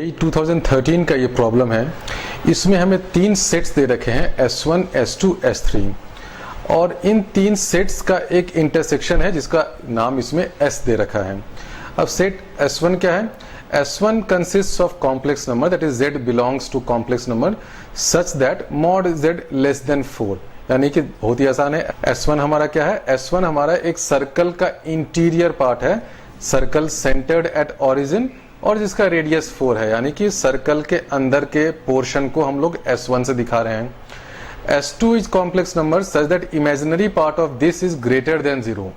JEE 2013 का ये problem है। इसमें हमें 3 सेट्स दे रखे हैं S1, S2, S3 और इन 3 सेट्स का एक इंटरसेक्शन है जिसका नाम इसमें S दे रखा है। अब सेट S1 क्या है? S1 consists of complex number, that is Z belongs to complex number such that mod Z less than 4। यानी कि बहुत ही आसान है। S1 हमारा क्या है? S1 हमारा एक सर्कल का इंटीरियर पार्ट है, सर्कल सेंटर्ड एट ओरिजिन और जिसका रेडियस 4 है, यानी कि सर्कल के अंदर के पोर्शन को हम लोग S1 से दिखा रहे हैं। S2 is complex number such that imaginary part of this is greater than 0।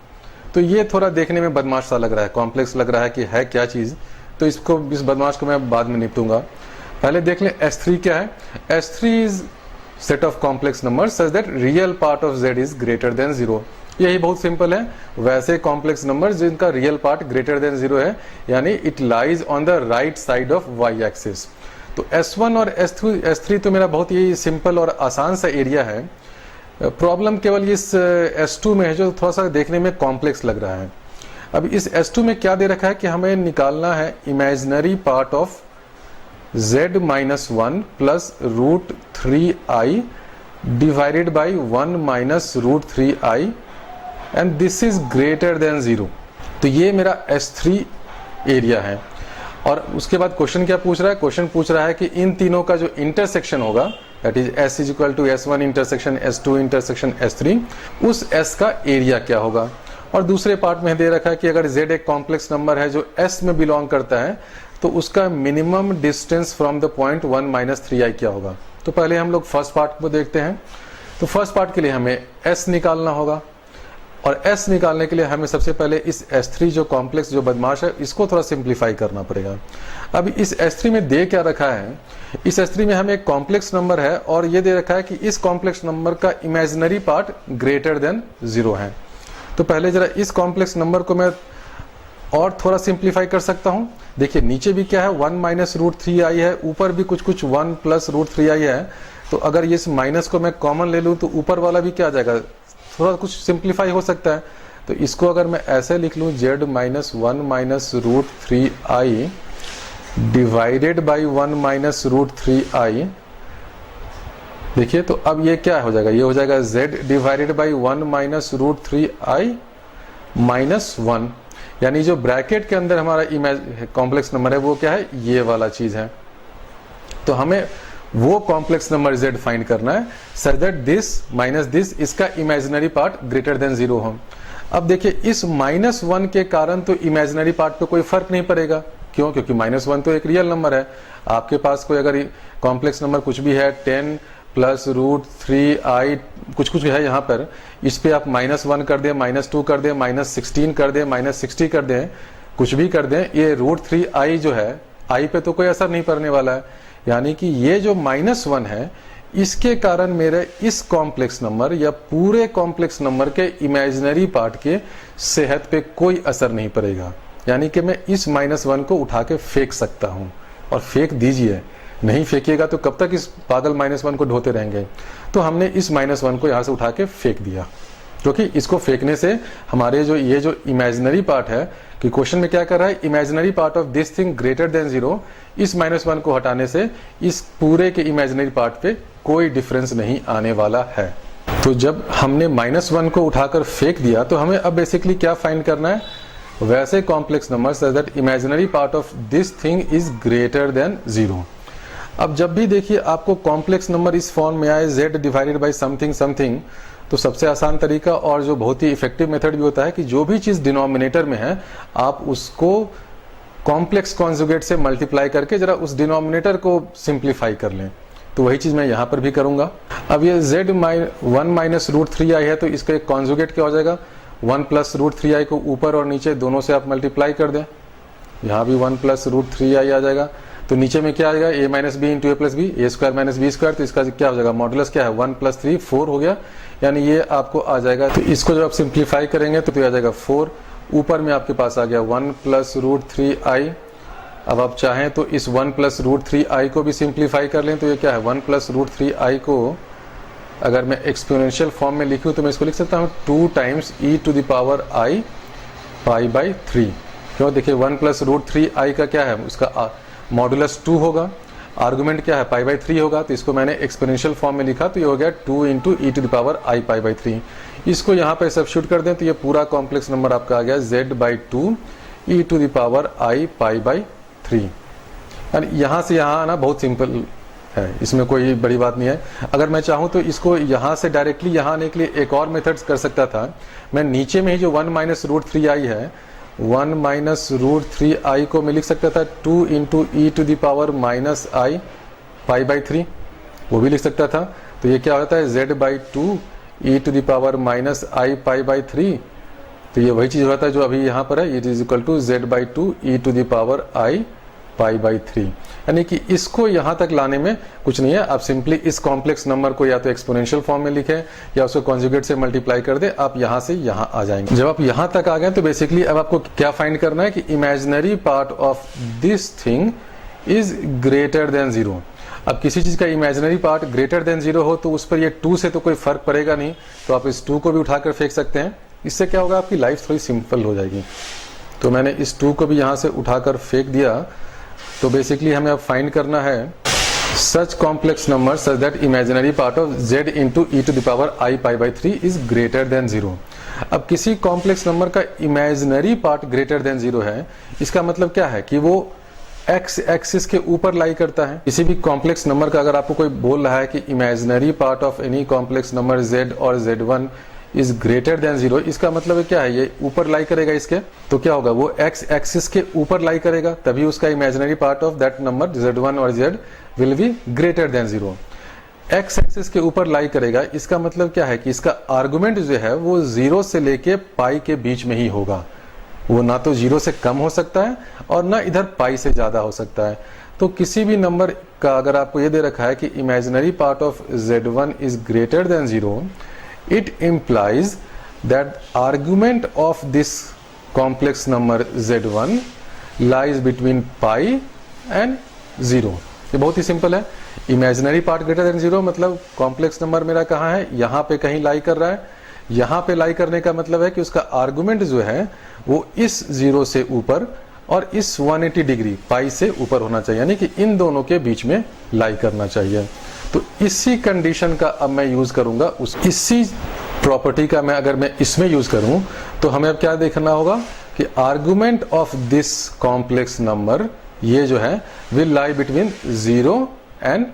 तो ये थोड़ा देखने में बदमाश सा लग रहा है, कॉम्प्लेक्स लग रहा है कि है क्या चीज, तो इस बदमाश को मैं बाद में निपटूंगा। पहले देख लें S3 क्या है। S3 is set of complex number such that real part of Z is greater than 0। यही बहुत सिंपल है। वैसे कॉम्प्लेक्स नंबर जिनका रियल पार्ट ग्रेटर देन 0 है, यानी it lies on the right side of Y axis. तो S1 और S3 तो मेरा बहुत ही सिंपल और आसान सा एरिया है। प्रॉब्लम केवल इस S2 में है जो थोड़ा सा देखने में कॉम्प्लेक्स लग रहा है। अब इस S2 में क्या दे रखा है कि हमें निकालना है imaginary part of Z minus 1 plus root 3i divided by 1 minus root 3i and this is greater than 0। तो ये मेरा S3 एरिया है। और उसके बाद क्वेश्चन क्या पूछ रहा है? क्वेश्चन पूछ रहा है कि इन तीनों का जो इंटरसेक्शन होगा, that is S is equal to S1 intersection S2 intersection S3, उस S का एरिया क्या होगा। और दूसरे पार्ट में दे रखा है कि अगर Z एक कॉम्प्लेक्स नंबर है जो S में बिलोंग करता है तो उसका minimum distance from the point 1 minus 3i क्या होगा। तो पहले हम लोग फर्स्ट पार्ट को देखते हैं। तो फर्स्ट पार्ट के लिए हमें S निकालना होगा और S निकालने के लिए हमें सबसे पहले इस S3 जो कॉम्प्लेक्स जो बदमाश है इसको थोड़ा सिंप्लीफाई करना पड़ेगा। अब इस S3 में दे क्या रखा है? इस S3 में हमें एक कॉम्प्लेक्स नंबर है और ये दे रखा है कि इस कॉम्प्लेक्स नंबर का इमेजिनरी पार्ट ग्रेटर देन 0 है। तो पहले जरा इस कॉम्प्लेक्स नंबर को मैं और थोड़ा सिंप्लीफाई कर सकता हूं। देखिए नीचे भी क्या है, 1 माइनस रूट 3i है, ऊपर भी कुछ 1 प्लस रूट 3i है। तो अगर इस माइनस को मैं कॉमन ले लूं तो ऊपर वाला भी क्या आ जाएगा, थोड़ा कुछ सिंप्लीफाई हो सकता है। तो इसको अगर मैं ऐसे लिख लूं Z minus 1 minus root 3i divided by 1 minus root 3i, देखिए तो अब ये क्या हो जाएगा, ये हो जाएगा Z divided by 1 minus root 3i minus 1, यानी जो ब्रैकेट के अंदर हमारा कॉम्प्लेक्स नंबर है वो क्या है, ये वाला चीज है। तो हमें वो कॉम्प्लेक्स नंबर Z फाइंड करना है such that this minus this इसका इमेजिनरी पार्ट ग्रेटर देन 0 हो। अब देखिए इस -1 के कारण तो इमेजिनरी पार्ट पे कोई फर्क नहीं पड़ेगा। क्यों? क्योंकि -1 तो एक रियल नंबर है। आपके पास कोई अगर कॉम्प्लेक्स नंबर कुछ भी है 10 प्लस रूट 3i कुछ है यहाँ पर, इस पे आप -1 कर दें, -2 कर दें, -16 कर दें, -60 कर दें, कुछ भी कर दें, ये रूट 3i जो है i पे तो कोई असर नहीं पड़ने वाला है। यानी कि ये जो -1 है इसके कारण मेरे इस कॉम्प्लेक्स नंबर या पूरे कॉम्प्लेक्स नंबर के इमेजिनरी पार्ट के सेहत पे कोई असर नहीं पड़ेगा। यानी कि मैं इस -1 को उठा के फेंक सकता हूं और फेंक दीजिए, नहीं फेंकिएगा तो कब तक इस पागल -1 को ढोते रहेंगे। तो हमने इस -1 को यहां से उठा के फेंक दिया, क्योंकि इसको फेंकने से हमारे जो ये जो इमेजिनरी पार्ट है, कि क्वेश्चन में क्या कर रहा है, imaginary part of this thing greater than 0, इस -1 को हटाने से इस पूरे के इमेजिनरी पार्ट पे कोई डिफरेंस नहीं आने वाला है। तो जब हमने -1 को उठाकर फेंक दिया तो हमें अब बेसिकली क्या फाइंड करना है, वैसे complex number such that imaginary part of this thing is greater than 0। अब जब भी देखिए आपको कॉम्प्लेक्स नंबर इस फॉर्म में आए Z divided by something something, तो सबसे आसान तरीका और जो बहुत ही इफेक्टिव मेथड भी होता है कि जो भी चीज डिनोमिनेटर में है आप उसको कॉम्प्लेक्स कॉन्जुगेट से मल्टीप्लाई करके जरा उस डिनोमिनेटर को सिंप्लीफाई कर लें। तो वही चीज मैं यहां पर भी करूंगा। अब ये Z 1 माइनस रूट 3i है, तो इसका एक कॉन्जुगेट क्या हो जाएगा, 1 प्लस रूट 3i को ऊपर और नीचे दोनों से आप मल्टीप्लाई कर दें। यहाँ भी 1 प्लस रूट 3i आ जाएगा। तो नीचे में क्या आ जाएगा, a minus b into a plus b, a square minus b square. तो इसका क्या हो जाएगा, मॉडुलस क्या है, 1 प्लस 3 4 हो गया, यानी ये आपको आ जाएगा। तो इसको जब आप सिंप्लीफाई करेंगे तो आ जाएगा 4, ऊपर में आपके पास आ गया 1 प्लस रूट 3i। अब आप चाहें तो इस 1 प्लस रूट 3i को भी सिंप्लीफाई कर लें। तो ये क्या है, 1 प्लस रूट 3i को अगर मैं एक्सपोनेंशियल फॉर्म में लिखूं तो मैं इसको लिख सकता हूँ 2 times e to the power i pi by 3। क्यों, देखिए 1 प्लस रूट 3i का क्या है, उसका मॉडुलस 2 होगा, आर्गुमेंट क्या है पाई बाई 3 होगा, तो इसको मैंने एक्सपोनेंशियल फॉर्म में लिखा तो ये हो गया 2 into E to the power I pi by 3। इसको यहाँ पे सब्स्टिट्यूट कर दें तो ये पूरा कॉम्प्लेक्स नंबर आपका आ गया z by 2 e to the power I pi by 3। यानी यहाँ से यहाँ आना बहुत सिंपल है, इसमें कोई बड़ी बात नहीं है। अगर मैं चाहूँ तो इसको यहाँ से डायरेक्टली यहाँ आने के लिए एक और मेथड्स कर सकता था। मैं नीचे में ही जो 1 माइनस रूट 3i है, 1 माइनस रूट 3i को मैं लिख सकता था 2 into E to the power minus i pi by 3, वो भी लिख सकता था। तो ये क्या होता है z by 2 e to the power minus i pi by 3। तो ये वही चीज़ होता है जो अभी यहाँ पर है, it is equal to z by 2 e to the power I pi by 3। यानी कि इसको यहाँ तक लाने में कुछ नहीं है, आप सिंपली इस कॉम्प्लेक्स नंबर को या तो एक्सपोनेंशियल फॉर्म में लिखें या उसको कॉन्जुगेट से मल्टीप्लाई कर दे, आप यहाँ से यहाँ आ जाएंगे। जब आप यहाँ तक आ गए तो बेसिकली अब आपको क्या फाइंड करना है कि imaginary part of this thing is greater than 0। अब किसी चीज़ का इमेजिनरी पार्ट ग्रेटर देन 0 हो तो उस पर ये 2 से तो कोई फर्क पड़ेगा नहीं, तो आप इस 2 को भी उठाकर फेंक सकते हैं। इससे क्या होगा, आपकी लाइफ थोड़ी सिंपल हो जाएगी। तो मैंने इस 2 को भी यहाँ से उठाकर फेंक दिया। तो बेसिकली हमें अब फाइंड करना है such complex number such that imaginary part of z into E to the power I pi by 3 is greater than 0। अब किसी कॉम्प्लेक्स नंबर का इमेजिनरी पार्ट ग्रेटर देन 0 है, इसका मतलब क्या है कि वो x एक्सिस के ऊपर लाई करता है। किसी भी कॉम्प्लेक्स नंबर का अगर आपको कोई बोल रहा है कि imaginary part of any complex number z और z1 इज ग्रेटर देन 0, इसका मतलब क्या है, ये ऊपर लाई करेगा इसके, तो क्या होगा वो x एक्सिस के ऊपर लाई करेगा, तभी उसका imaginary part of that number z1 और z will be greater than 0। x axis के ऊपर लाई करेगा, इसका मतलब क्या है कि इसका आर्गुमेंट जो है वो 0 से लेके पाई के बीच में ही होगा। वो ना तो 0 से कम हो सकता है और ना इधर पाई से ज्यादा हो सकता है। तो किसी भी नंबर का अगर आपको ये दे रखा है कि imaginary part of z1 is greater than 0, it implies that argument of this complex number z1 lies between pi and 0। ये बहुत ही सिंपल है। इमेजिनरी पार्ट ग्रेटर देन 0 मतलब कॉम्प्लेक्स नंबर मेरा कहाँ है, यहाँ पे कहीं लाई कर रहा है। यहाँ पे लाई करने का मतलब है कि उसका आर्गुमेंट जो है वो इस 0 से ऊपर और इस 180 डिग्री पाई से ऊपर होना चाहिए, यानी कि इन दोनों के बीच में लाई करना चाहिए। तो इसी कंडीशन का अब मैं यूज करूंगा, इसी प्रॉपर्टी का अगर मैं इसमें यूज करूं तो हमें अब क्या देखना होगा कि argument of this complex number ये जो है will lie between 0 and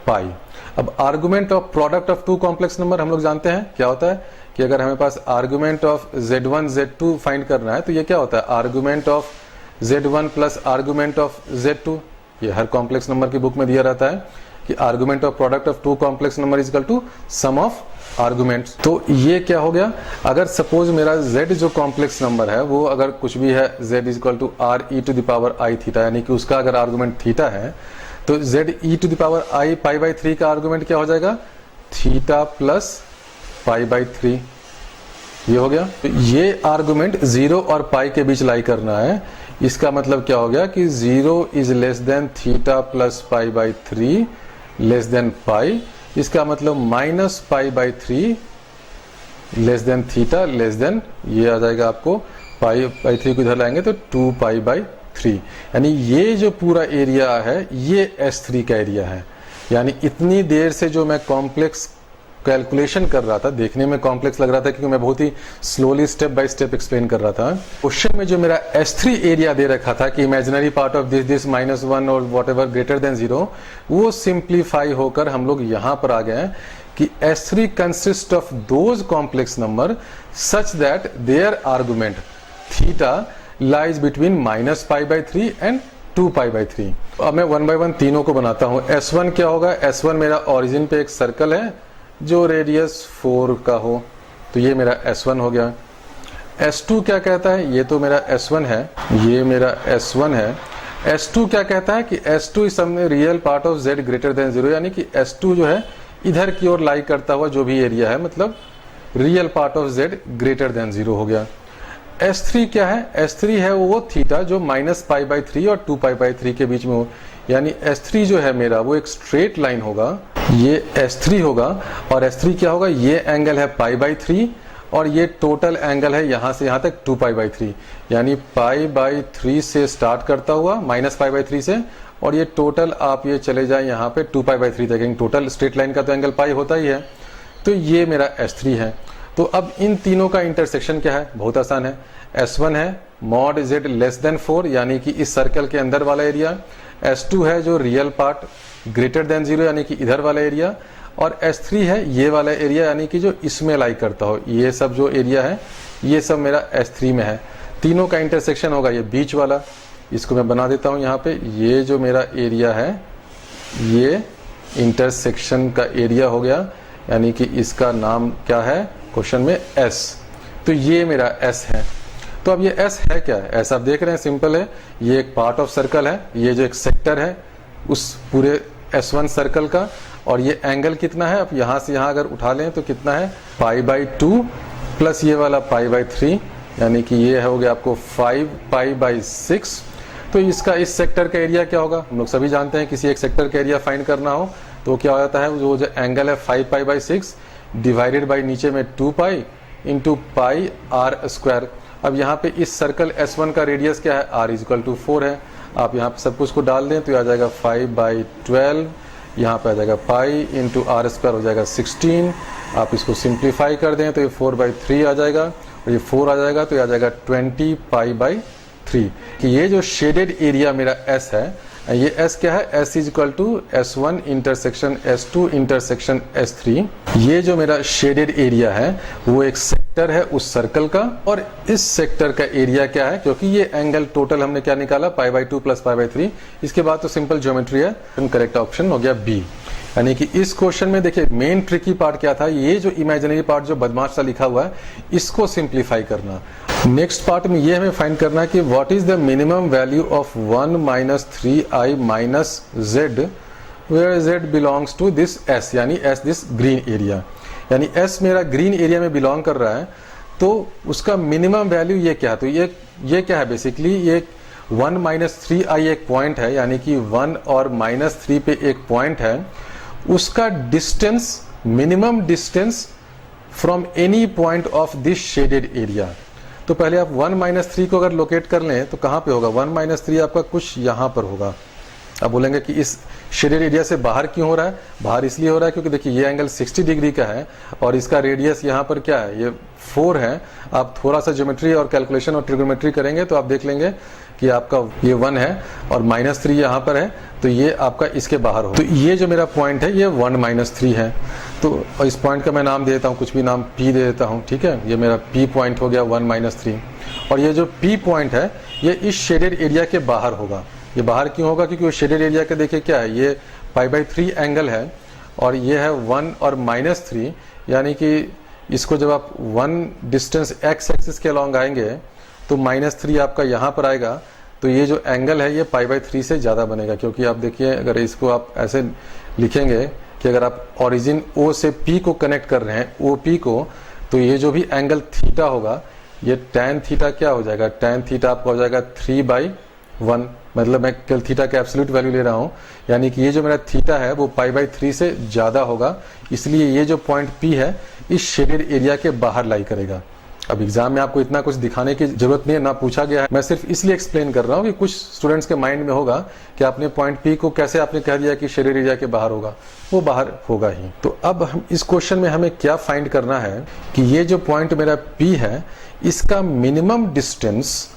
pi. अब argument of product of two complex number हम लोग जानते हैं क्या होता है कि अगर हमें पास argument of z1 z2 find करना है तो ये क्या होता है, argument of z1 plus argument of z2। ये हर कॉम्प्लेक्स नंबर की बुक में दिया रहता है कि argument of product of two complex number is equal to sum of arguments. तो ये क्या हो गया, अगर सपोज मेरा z जो कॉम्प्लेक्स नंबर है वो अगर कुछ भी है z is equal to r e to the power i theta, यानी कि उसका अगर आर्गुमेंट थीटा है तो z e to the power i pi by 3 का आर्गुमेंट क्या हो जाएगा, थीटा प्लस पाई बाई 3। ये हो गया। तो ये आर्गुमेंट 0 और पाई के बीच लाई करना है। इसका मतलब क्या हो गया कि 0 is less than theta plus pi by 3 less than pi. इसका मतलब minus pi by 3 less than theta less than, ये आ जाएगा आपको पाई बाई 3 को इधर लाएंगे तो 2 पाई बाई 3। यानी ये जो पूरा एरिया है ये S3 का एरिया है। यानी इतनी देर से जो मैं कॉम्प्लेक्स कैलकुलेशन कर रहा था, देखने में कॉम्प्लेक्स लग रहा था क्योंकि मैं बहुत ही slowly step by step explain कर रहा था। क्वेश्चन में जो मेरा S3 एरिया दे रखा था कि इमेजिनरी पार्ट ऑफ दिस -1 और व्हाटएवर ग्रेटर देन 0, वो सिंप्लीफाई होकर हम लोग यहाँ पर आ गए हैं कि S3 consist of those complex number such that their argument theta lies between -π/3 and 2π/3। अब मैं 1 बाय 1 तीनों को बनाता हूँ। S1 क्या होगा, S1 मेरा ओरिजिन पे एक सर्कल है जो रेडियस 4 का हो, तो ये मेरा S1 हो गया। S2 क्या कहता है, ये तो मेरा S1 है, ये मेरा S1 है। S2 क्या कहता है कि S2 is some real part of Z greater than 0, यानी कि S2 जो है इधर की ओर लाई करता हुआ जो भी एरिया है, मतलब real part of Z greater than 0 हो गया। S3 क्या है, S3 है वो थीटा जो -π/3 और 2π/3 के बीच में हो, यानी S3 जो है मेरा वो एक स्ट्रेट लाइन होगा, ये S3 होगा। और S3 क्या होगा, ये एंगल है π/3 और ये टोटल एंगल है यहाँ से यहाँ तक 2π/3, यानी π/3 से स्टार्ट करता हुआ -π/3 से, और ये टोटल आप ये चले जाए यहाँ पे 2π/3 तक। टोटल स्ट्रेट लाइन का तो एंगल पाई होता ही है। तो ये मेरा S3 है। तो अब इन तीनों का इंटरसेक्शन क्या है, बहुत आसान है। S1 है mod z लेस देन 4, यानी कि इस सर्कल के अंदर वाला एरिया। S2 है जो रियल पार्ट ग्रेटर देन 0, यानी कि इधर वाला एरिया। और S3 है ये वाला एरिया, यानी कि जो इसमें लाई करता हो। ये सब जो एरिया है ये सब मेरा S3 में है। तीनों का इंटरसेक्शन होगा ये बीच वाला, इसको मैं बना देता हूँ यहाँ पे। ये जो मेरा एरिया है ये इंटरसेक्शन का एरिया हो गया, यानी कि इसका नाम क्या है क्वेश्चन में, S। तो ये मेरा S है। तो अब ये S है क्या है, ऐसा आप देख रहे हैं सिंपल है। ये एक पार्ट ऑफ सर्कल है, ये जो एक सेक्टर है उस पूरे S1 सर्कल का। और ये एंगल कितना है, अब यहाँ से यहाँ अगर उठा लें तो कितना है, π/2 प्लस ये वाला π/3, यानी कि ये हो गया आपको 5π/6। तो इसका इस सेक्टर का एरिया क्या होगा, हम लोग सभी जानते हैं किसी एक सेक्टर का एरिया फाइंड करना हो तो क्या हो जाता है, जो एंगल है 5π/6 डिवाइडेड बाई नीचे में 2π इंटू πr²। अब यहाँ पे इस सर्कल S1 का रेडियस क्या है, r = 4 है। आप यहाँ पे सब कुछ को डाल दें तो आ जाएगा 5/12, यहाँ पे आ जाएगा π इंटू r² हो जाएगा 16। आप इसको सिंप्लीफाई कर दें तो ये 4/3 आ जाएगा, और ये 4 आ जाएगा तो ये आ जाएगा 20π/3। कि ये जो शेडेड एरिया मेरा S है, ये S क्या है, S = S1 intersection S2 intersection S3। ये जो मेरा शेडेड एरिया है वो एक सेक्टर है उस सर्कल का, और इस सेक्टर का एरिया क्या है, क्योंकि ये एंगल टोटल हमने क्या निकाला π/2 प्लस π/3। इसके बाद तो सिंपल ज्योमेट्री है, करेक्ट ऑप्शन हो गया B। यानी कि इस क्वेश्चन में देखिए मेन ट्रिकी पार्ट क्या था, ये जो इमेजिनरी पार्ट जो बदमाश सा लिखा हुआ है इसको सिंप्लीफाई करना। नेक्स्ट पार्ट में ये हमें फाइंड करना है कि what is the minimum value of 1 - 3i - z where z belongs to this S, यानी S दिस ग्रीन एरिया। यानी S मेरा ग्रीन एरिया में बिलोंग कर रहा है, तो उसका मिनिमम वैल्यू ये क्या है, तो ये क्या है बेसिकली, ये 1 - 3i एक पॉइंट है, यानी कि 1 और -3 पे एक पॉइंट है। उसका distance, minimum distance from any point of this shaded area. तो पहले आप 1 - 3 को अगर लोकेट कर लें तो कहाँ पे होगा, 1 - 3 आपका कुछ यहाँ पर होगा। आप बोलेंगे कि इस शेडेड एरिया से बाहर क्यों हो रहा है, बाहर इसलिए हो रहा है क्योंकि देखिए ये एंगल 60 डिग्री का है और इसका रेडियस यहाँ पर क्या है, ये 4 है। आप थोड़ा सा ज्योमेट्री और कैलकुलेशन और ट्रिग्नोमेट्री करेंगे तो आप देख लेंगे कि आपका ये 1 है और -3 यहाँ पर है, तो ये आपका इसके बाहर हो। तो ये जो मेरा पॉइंट है ये 1 - 3 है। तो इस पॉइंट का मैं नाम दे देता हूँ, कुछ भी नाम P दे देता हूँ, ठीक है। ये मेरा P पॉइंट हो गया 1 - 3। और ये जो P पॉइंट है ये इस शेडेड एरिया के बाहर होगा। ये बाहर क्यों होगा, क्योंकि शेडेड एरिया का देखिए क्या है, ये π/3 एंगल है और ये है 1 और -3, यानी कि इसको जब आप 1 डिस्टेंस x एक्सिस के अलॉन्ग आएंगे तो -3 आपका यहाँ पर आएगा। तो ये जो एंगल है ये π/3 से ज़्यादा बनेगा, क्योंकि आप देखिए अगर इसको आप ऐसे लिखेंगे कि अगर आप ओरिजिन O से P को कनेक्ट कर रहे हैं, OP को, तो ये जो भी एंगल थीटा होगा ये tan थीटा क्या हो जाएगा, tan थीटा आपका हो जाएगा 3/1। मतलब मैं केवल थीटा का एब्सोल्यूट वैल्यू ले रहा हूँ, यानी कि ये जो मेरा थीटा है वो π/3 से ज़्यादा होगा। इसलिए ये जो पॉइंट P है इस शेडेड एरिया के बाहर लाई करेगा। अब एग्जाम में आपको इतना कुछ दिखाने की जरूरत नहीं है, ना पूछा गया है, मैं सिर्फ इसलिए एक्सप्लेन कर रहा हूँ कि कुछ स्टूडेंट्स के माइंड में होगा कि आपने पॉइंट P को कैसे आपने कह दिया कि शेडेड एरिया के बाहर होगा, वो बाहर होगा ही। तो अब हम इस क्वेश्चन में हमें क्या फाइंड करना है कि ये जो पॉइंट मेरा P है इसका मिनिमम डिस्टेंस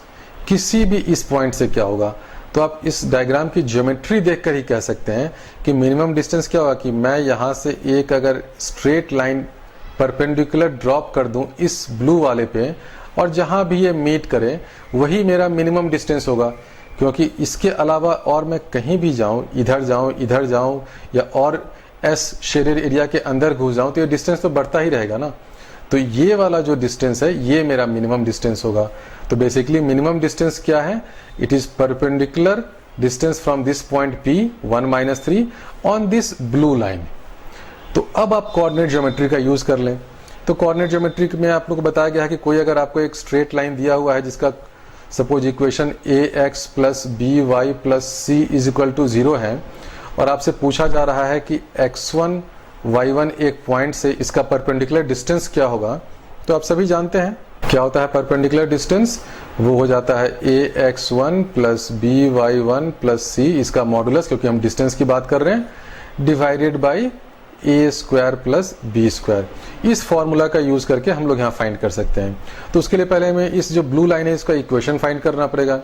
किसी भी इस पॉइंट से क्या होगा। तो आप इस डायग्राम की ज्योमेट्री देखकर ही कह सकते हैं कि मिनिमम डिस्टेंस क्या होगा, कि मैं यहाँ से एक अगर स्ट्रेट लाइन परपेंडिकुलर ड्रॉप कर दूं इस ब्लू वाले पे, और जहां भी ये मीट करे वही मेरा मिनिमम डिस्टेंस होगा। क्योंकि इसके अलावा और मैं कहीं भी जाऊं, इधर जाऊं या और एस शेडेड एरिया के अंदर घुस जाऊं तो ये डिस्टेंस तो बढ़ता ही रहेगा ना। तो ये वाला जो डिस्टेंस है ये मेरा मिनिमम डिस्टेंस होगा। तो बेसिकली मिनिमम डिस्टेंस क्या है, it is perpendicular distance from this point P 1 - 3 on this blue line. तो अब आप कोऑर्डिनेट ज्योमेट्री का यूज कर लें। तो कोऑर्डिनेट ज्योमेट्री में आप लोग को बताया गया है कि कोई अगर आपको एक स्ट्रेट लाइन दिया हुआ है जिसका suppose equation ax + by + c = 0 है, और आपसे पूछा जा रहा है कि x1 y1 एक पॉइंट से इसका परपेंडिकुलर डिस्टेंस क्या होगा, तो आप सभी जानते हैं क्या होता है परपेंडिकुलर डिस्टेंस, वो हो जाता है ax1 plus by1 plus c, इसका मॉडुलस क्योंकि हम डिस्टेंस की बात कर रहे हैं, divided by a square plus b square. इस फॉर्मूला का यूज करके हम लोग यहाँ फाइंड कर सकते हैं। तो उसके लिए पहले हमें इस जो ब्लू लाइन है इसका इक्वेशन फाइंड करना पड़ेगा।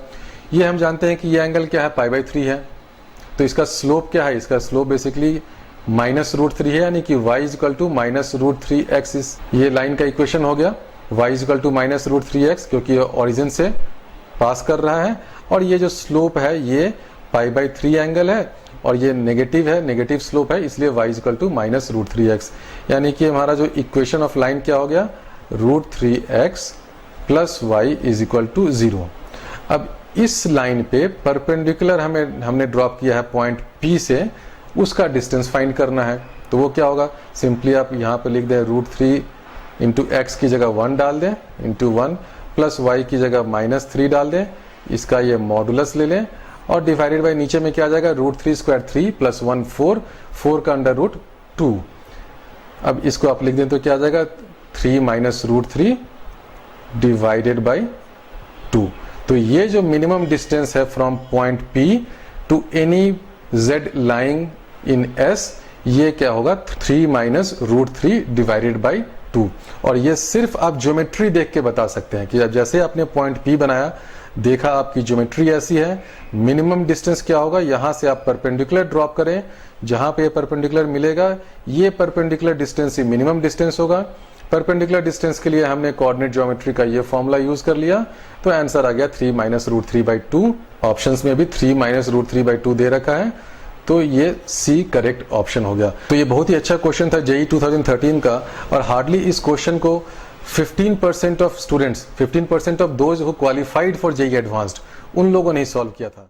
ये हम जानते हैं कि ये एंगल क्या है, π/3 है। तो इसका स्लोप क्या है, इसका स्लोप बेसिकली -√3 है, यानी कि y इक्वल टू -√3x। ये लाइन का इक्वेशन हो गया, y इक्वल टू -√3x, क्योंकि ओरिजिन से पास कर रहा है। और ये जो स्लोप है ये π/3 एंगल है और ये नेगेटिव है, नेगेटिव स्लोप है, इसलिए y इक्वल टू -√3x। यानी कि हमारा जो इक्वेशन ऑफ लाइन क्या हो गया, √3x plus y is equal to 0। अब इस लाइन पे परपेंडिकुलर हमने ड्रॉप किया है पॉइंट P से, उसका डिस्टेंस फाइंड करना है। तो वो क्या होगा, सिंपली आप यहाँ पे लिख दें √3 इंटू x की जगह 1 डाल दें इंटू 1 प्लस y की जगह -3 डाल दें, इसका ये मॉडुलस ले लें और डिवाइडेड बाई नीचे में क्या आ जाएगा, √3 स्क्वायर 3 प्लस 1 4, 4 का √2। अब इसको आप लिख दें तो क्या आ जाएगा, 3 माइनस √3 डिवाइडेड बाई 2। तो ये जो मिनिमम डिस्टेंस है from point P to any z lying in S, ये क्या होगा, 3 माइनस √3 डिवाइडेड बाई 2। और ये सिर्फ आप ज्योमेट्री देख के बता सकते हैं कि अब जैसे आपने पॉइंट P बनाया, देखा आपकी ज्योमेट्री ऐसी है, मिनिमम डिस्टेंस क्या होगा, यहां से आप परपेंडिकुलर ड्रॉप करें, जहां पे ये परपेंडिकुलर मिलेगा ये परपेंडिकुलर डिस्टेंस ही मिनिमम डिस्टेंस होगा। परपेंडिकुलर डिस्टेंस के लिए हमने कोऑर्डिनेट ज्योमेट्री का ये फॉर्मूला यूज कर लिया, तो आंसर आ गया 3 माइनस √3/2। ऑप्शंस में भी 3 माइनस √3/2 दे रखा है, तो ये सी करेक्ट ऑप्शन हो गया। तो ये बहुत ही अच्छा क्वेश्चन था जेईई 2013 का, और हार्डली इस क्वेश्चन को 15% of students, 15% of those who qualified for JEE advanced, उन लोगों ने ही सॉल्व किया था।